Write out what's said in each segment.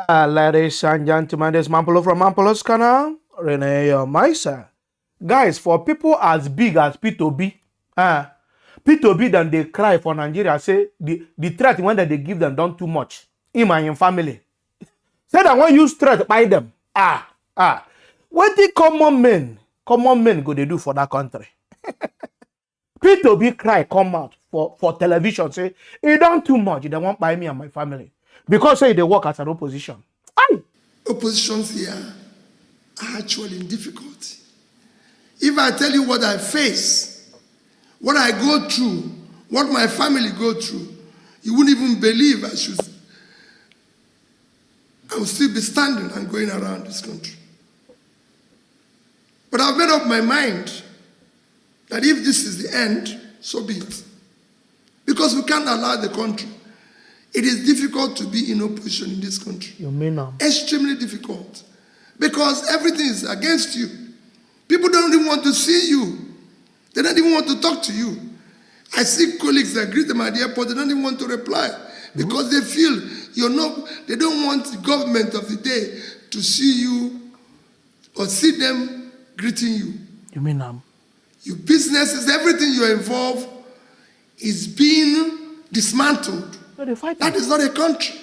Ladies and gentlemen, this is Mampolo from Mampolo's canal. Rene Maisa. Guys, for people as big as P2B, P2B then they cry for Nigeria, say the threat when they give them done too much. In my family. Say that when you threat by them. What the common men go they do for that country? P2B cry come out for television, say, it done too much. They won't buy me and my family. Because say they work as an opposition. Aye. Oppositions here are actually in difficulty. If I tell you what I face, what I go through, what my family go through, you wouldn't even believe I will still be standing and going around this country. But I've made up my mind that if this is the end, so be it. Because we can't allow the country. It is difficult to be in opposition in this country. You mean now? Extremely difficult. Because everything is against you. People don't even want to see you. They don't even want to talk to you. I see colleagues that greet them at the airport, they don't even want to reply. Because they feel they don't want the government of the day to see you or see them greeting you. You mean now? Your businesses, everything you're involved is being dismantled. That is not a country.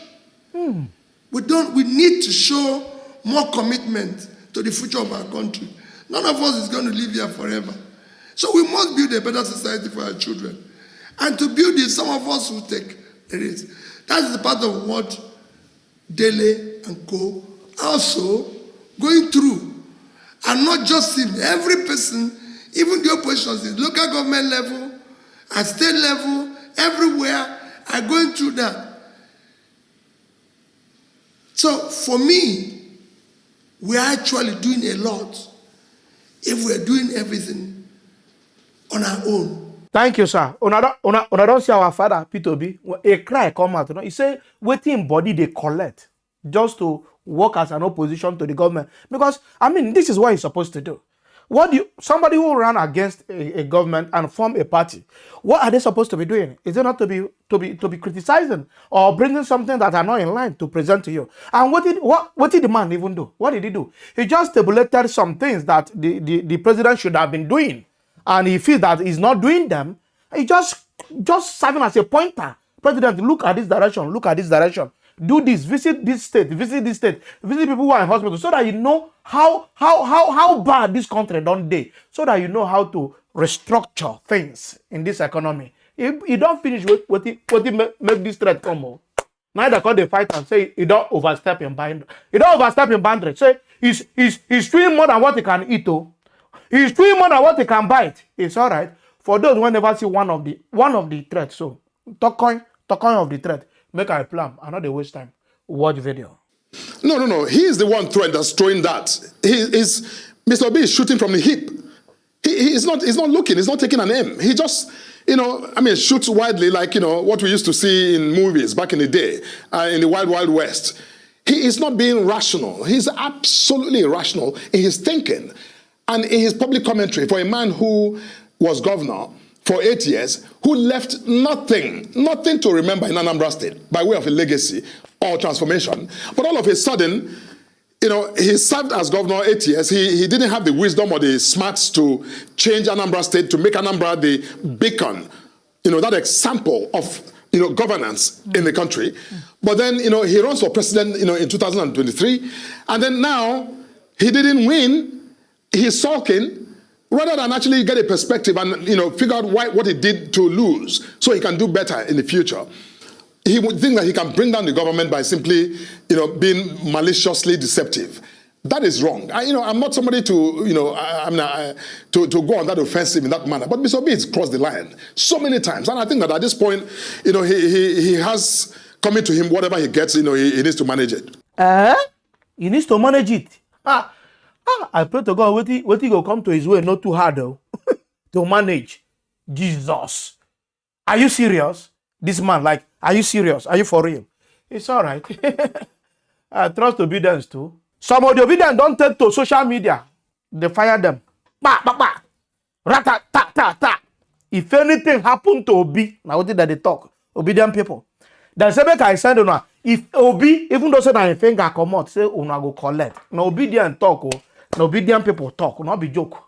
We need to show more commitment to the future of our country. None of us is going to live here forever. So we must build a better society for our children. And to build it, some of us will take the risk. That is the part of what Dele and Co. also going through. And not just him, every person, even the oppositions, the local government level, at state level, everywhere, are going through that. So for me, we are actually doing a lot if we are doing everything on our own. Thank you, sir. Una don't see our father, P2B, a cry come out. He say, waiting body they collect just to work as an opposition to the government. Because, I mean, this is what he's supposed to do. Somebody who ran against a government and form a party, what are they supposed to be doing? Is it not to be criticizing or bringing something that are not in line to present to you? And what did the man even do? What did he do? He just tabulated some things that the president should have been doing, and he feels that he's not doing them. He just serving as a pointer. President, look at this direction. Look at this direction. Do this, visit this state, visit people who are in hospital, so that you know how bad this country don't day, so that you know how to restructure things in this economy. If you don't finish what he make this threat come, neither can they fight and say he don't overstep in boundary. He don't overstep in boundary. Say he's doing more than what he can eat. He's doing more than what he can bite. It's all right. For those who never see one of the threats, so talking of the threat. Make a plan. I know they waste time. Watch video. No. He is the one that's throwing that. Mr. B is shooting from the hip. He's not looking. He's not taking an aim. He just, shoots widely like, what we used to see in movies back in the day, in the Wild Wild West. He is not being rational. He's absolutely irrational in his thinking and in his public commentary for a man who was governor for 8 years, who left nothing to remember in Anambra State by way of a legacy or transformation. But all of a sudden, he served as governor 8 years. He didn't have the wisdom or the smarts to change Anambra State, to make Anambra the beacon, that example of, governance in the country. But then, he runs for president, in 2023. And then now, he didn't win. He's sulking. Rather than actually get a perspective and figure out what he did to lose so he can do better in the future. He would think that he can bring down the government by simply being maliciously deceptive. That is wrong. I'm not somebody to to go on that offensive in that manner. But Mr. B has crossed the line so many times, and I think that at this point, he has coming to him whatever he gets. He needs to manage it. He needs to manage it. I pray to God, what he go come to his way, not too hard though, to manage. Jesus. Are you serious? This man, are you serious? Are you for real? It's all right. I trust obedience too. Some of the obedience don't take to social media. They fire them. Rat-ta-ta-ta-ta. If anything happen to Obi, now what did they talk? Obedient people. Then say, make I send you now. if Obi, even though say that finger come out, say una go collect. No obedient talk, no obedient people talk, not be joke.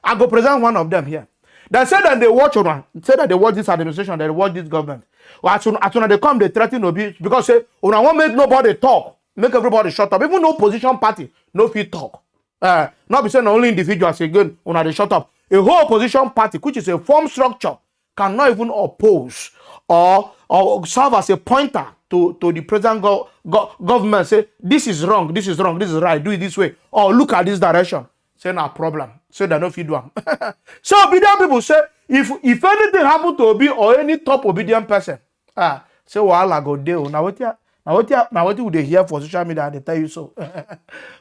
I go present one of them here. They say that they watch una, say that they watch this administration, they watch this government. Well, as soon as they come, they threaten Obi because say una won't make nobody talk, make everybody shut up. Even no opposition party, no fit talk. Not be saying only individuals again, una they shut up. A whole opposition party, which is a form structure, cannot even oppose or serve as a pointer to the present government. Say this is wrong, this is wrong, this is right, do it this way, or look at this direction. Say no problem. So they don't feed one. So obedient people say if anything happen to Obi or any top obedient person, say wahala go dey. Now what you would hear for social media, they tell you so.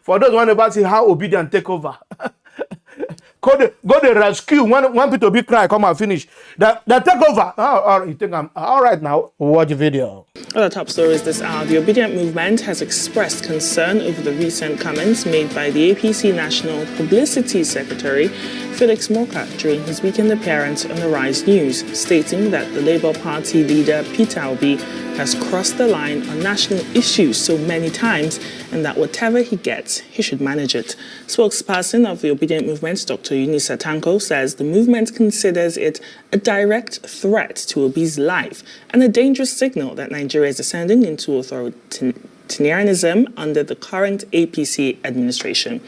For those who about see how obedient take over. Go the rescue when people be cry, come and finish. They take over. You think I'm all right now? Watch the video. Other top stories this hour. The Obidient movement has expressed concern over the recent comments made by the APC National Publicity Secretary, Felix Morka, during his weekend appearance on the Rise News, stating that the Labour Party leader Peter Obi has crossed the line on national issues so many times and that whatever he gets, he should manage it. Spokesperson of the Obidient movement, Dr. Eunice Atanko, says the movement considers it a direct threat to Obi's life and a dangerous signal that Nigeria is ascending into authoritarianism under the current APC administration.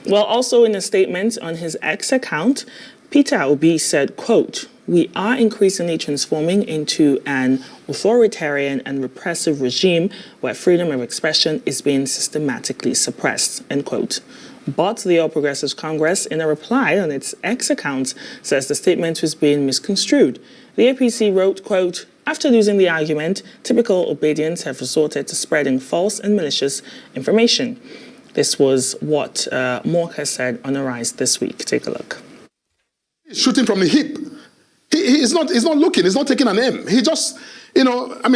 Well, also in a statement on his X account, Peter Obi said, quote, "We are increasingly transforming into an authoritarian and repressive regime where freedom of expression is being systematically suppressed," end quote. But the All Progressives Congress, in a reply on its X account, says the statement was being misconstrued. The APC wrote, quote, "After losing the argument, typical Obidients have resorted to spreading false and malicious information." This was what Morka said on Arise this week. Take a look. Shooting from the hip. He's not looking, he's not taking an aim. He just,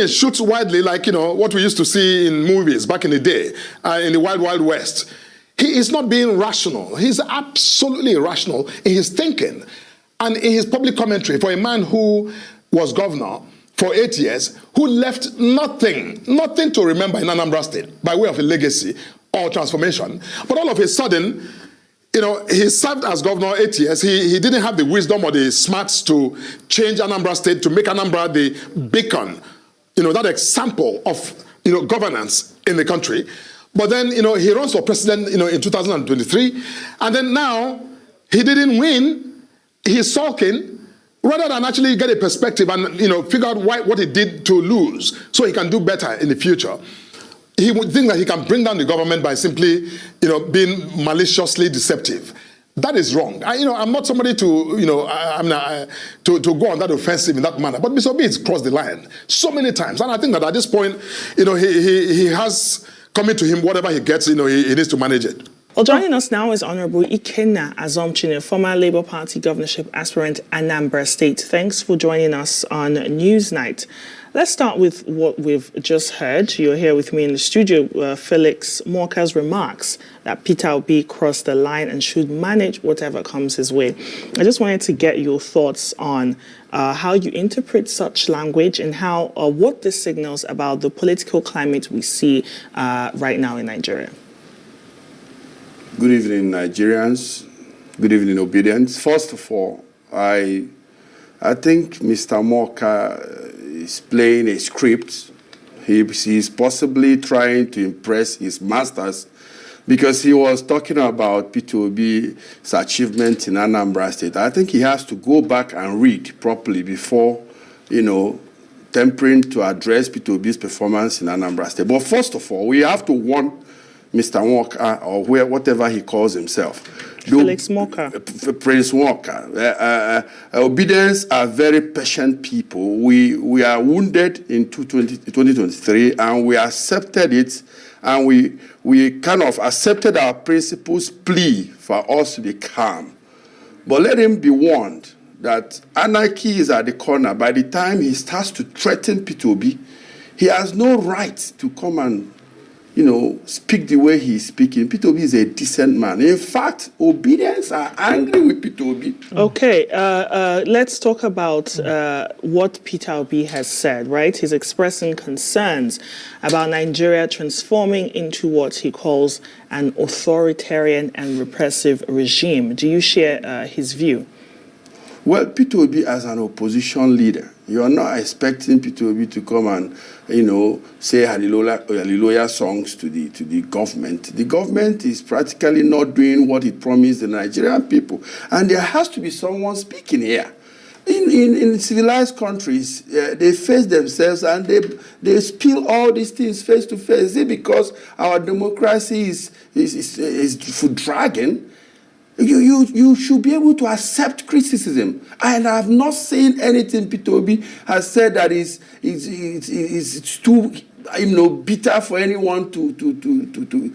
shoots widely like, what we used to see in movies back in the day, in the Wild Wild West. He is not being rational. He's absolutely irrational in his thinking and in his public commentary for a man who was governor for 8 years, who left nothing to remember in Anambra State by way of a legacy or transformation. But all of a sudden, he served as governor 8 years. He didn't have the wisdom or the smarts to change Anambra State, to make Anambra the beacon, that example of, governance in the country. But then, he runs for president, in 2023. And then now, he didn't win. He's sulking rather than actually get a perspective and, figure out what he did to lose so he can do better in the future. He would think that he can bring down the government by simply, being maliciously deceptive. That is wrong. I'm not somebody to, to go on that offensive in that manner. But Mr. Obi has crossed the line so many times. And I think that at this point, he has coming to him whatever he gets, he needs to manage it. Well, joining us now is Honorable Ikenna Azomchine, former Labour Party governorship aspirant, Anambra State. Thanks for joining us on Newsnight. Let's start with what we've just heard. You're here with me in the studio, Felix Morka's remarks that Peter Obi crossed the line and should manage whatever comes his way. I just wanted to get your thoughts on how you interpret such language and how what this signals about the political climate we see right now in Nigeria. Good evening, Nigerians. Good evening, Obidients. First of all, I think Mr. Morka is playing a script. He's possibly trying to impress his masters because he was talking about Peter Obi's achievement in Anambra State. I think he has to go back and read properly before, tempering to address Peter Obi's performance in Anambra State. But first of all, we have to warn Mr. Morka, or whatever he calls himself. Felix Morka. Prince Morka. Obidients are very patient people. We are wounded in 2023, and we accepted it, and we kind of accepted our principles' plea for us to be calm. But let him be warned that anarchy is at the corner. By the time he starts to threaten Peter Obi, he has no right to come and speak the way he's speaking. Peter Obi is a decent man. In fact, Obidients are angry with Peter Obi. Okay, let's talk about what Peter Obi has said, right? He's expressing concerns about Nigeria transforming into what he calls an authoritarian and repressive regime. Do you share his view? Well, Peter Obi as an opposition leader, you are not expecting Peter Obi to come and, say hallelujah songs to the government. The government is practically not doing what it promised the Nigerian people. And there has to be someone speaking here. In civilized countries, they face themselves and they spill all these things face to face. Is it because our democracy is for dragging? You should be able to accept criticism. And I have not seen anything Peter Obi has said that is too bitter for anyone to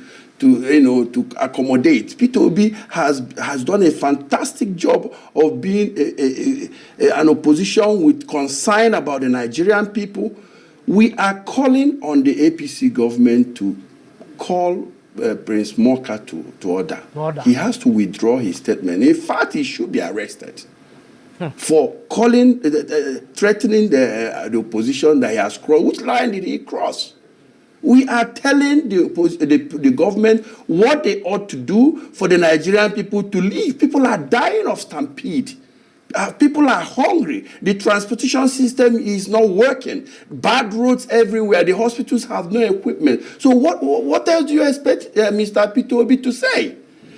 accommodate. Peter Obi has done a fantastic job of being an opposition with concern about the Nigerian people. We are calling on the APC government to call Prince Moka to order. He has to withdraw his statement. In fact, he should be arrested for calling, threatening the opposition that he has crossed. Which line did he cross? We are telling the government what they ought to do for the Nigerian people to leave. People are dying of stampede. People are hungry. The transportation system is not working. Bad roads everywhere. The hospitals have no equipment. So what else do you expect Mr. Peter Obi to say?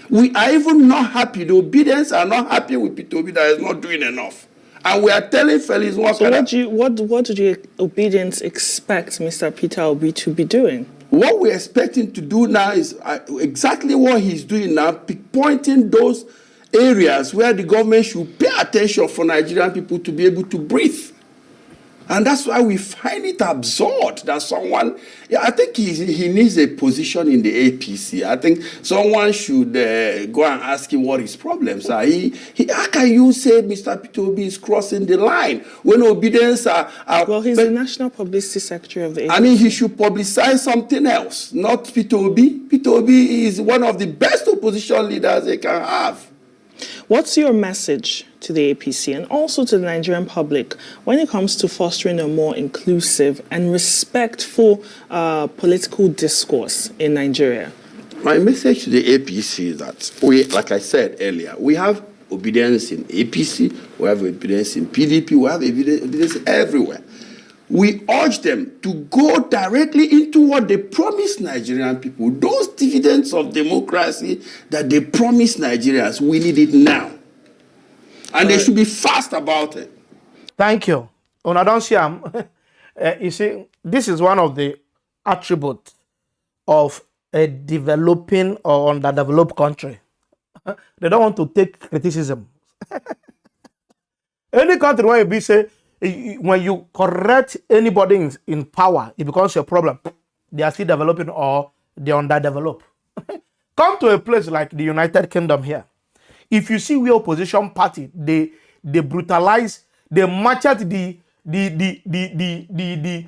We are even not happy. The Obidients are not happy with Peter Obi that is not doing enough. And we are telling Felix Walker. So what do the Obidients expect Mr. Peter Obi to be doing? What we expect him to do now is exactly what he's doing now, pointing those areas where the government should pay attention for Nigerian people to be able to breathe. And that's why we find it absurd that someone, I think he needs a position in the APC. I think someone should go and ask him what his problems are. How can you say Mr. Peter Obi is crossing the line when Obidients are... Well, he's the National Publicity Secretary of the APC. I mean, he should publicize something else, not Peter Obi. Peter Obi is one of the best opposition leaders they can have. What's your message to the APC and also to the Nigerian public when it comes to fostering a more inclusive and respectful political discourse in Nigeria? My message to the APC is that like I said earlier, we have Obidients in APC, we have Obidients in PDP, we have Obidients everywhere. We urge them to go directly into what they promised Nigerian people. Those dividends of democracy that they promised Nigerians, we need it now. And they should be fast about it. Thank you. I don't see you see, this is one of the attributes of a developing or underdeveloped country. They don't want to take criticism. Any country where you say, when you correct anybody in power, it becomes a problem. They are still developing or they are underdeveloped. Come to a place like the United Kingdom here. If you see where opposition party, they brutalize, they machete the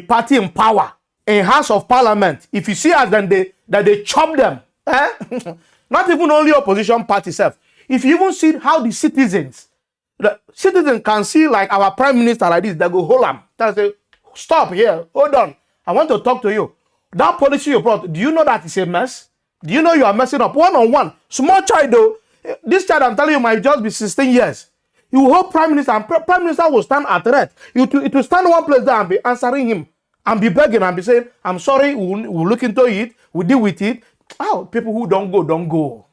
party in power in House of Parliament. If you see as then they chop them, not even only opposition party self. If you even see how the citizens can see like our prime minister like this, they go hold him. They say, stop here, hold on. I want to talk to you. That policy you brought, do you know that it's a mess? Do you know you are messing up? One-on-one. Small child though, this child I'm telling you might just be 16 years. You will hold prime minister and prime minister will stand at threat. It will stand one place there and be answering him and be begging and be saying, I'm sorry, we'll look into it, we'll deal with it. Oh, people who don't go, don't go.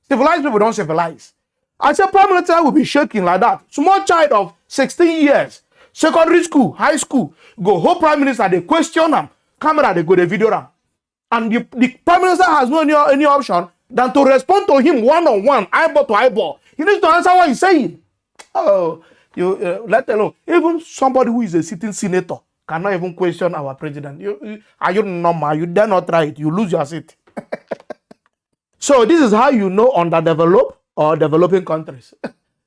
Civilized people don't civilize. I said prime minister will be shaking like that. Small child of 16 years, secondary school, high school, go whole prime minister, they question them. Camera, they go, they video them. And the prime minister has no any option than to respond to him one-on-one, eyeball to eyeball. He needs to answer what he's saying. Oh, you let alone. Even somebody who is a sitting senator cannot even question our president. Are you normal? You dare not try it. You lose your seat. So this is how you know underdeveloped or developing countries.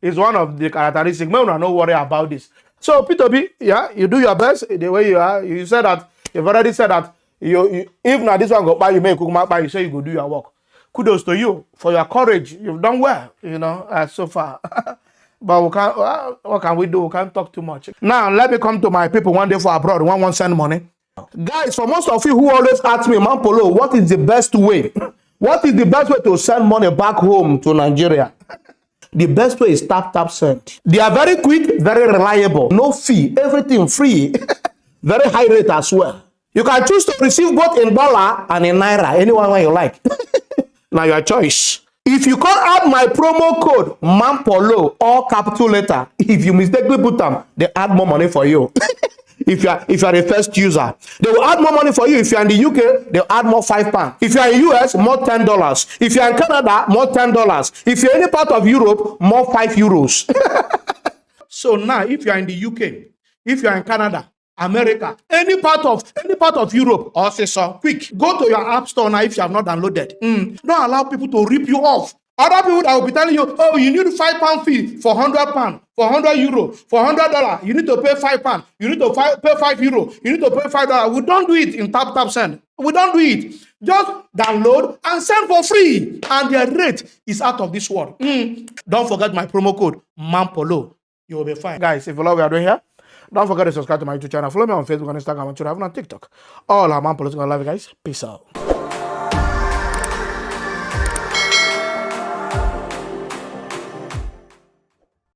It's one of the characteristics. Men are not worry about this. So Peter B, yeah, you do your best the way you are. You said that you've already said that If now this one go buy you, make buy you say you go do your work. Kudos to you for your courage. You've done well, so far. But we can't. What can we do? We can't talk too much. Now let me come to my people one day for abroad. One send money, guys. For most of you who always ask me, Man Polo, what is the best way? What is the best way to send money back home to Nigeria? The best way is tap send. They are very quick, very reliable, no fee, everything free, very high rate as well. You can choose to receive both in dollar and in naira, anyone way you like. Now your choice. If you can't add my promo code MANPOLO, all capital letter, if you mistakenly put them, they add more money for you. If you are a first user, they will add more money for you. If you are in the UK, they'll add more £5. If you are in US, more $10. If you are in Canada, more $10. If you're any part of Europe, more €5. So now, if you are in the UK, if you are in Canada, America, any part of Europe, or say so, quick, go to your app store now if you have not downloaded. Don't allow people to rip you off. Other people that will be telling you, oh, you need £5 fee for £100, for €100, for $100. You need to pay £5. You need to pay €5. You need to pay $5. We don't do it in tap send. We don't do it. Just download and send for free. And their rate is out of this world. Don't forget my promo code MANPOLO. You will be fine. Guys, if you love what we are doing here, don't forget to subscribe to my YouTube channel. Follow me on Facebook and Instagram and Twitter and TikTok. All our Man Political Live, guys. Peace out.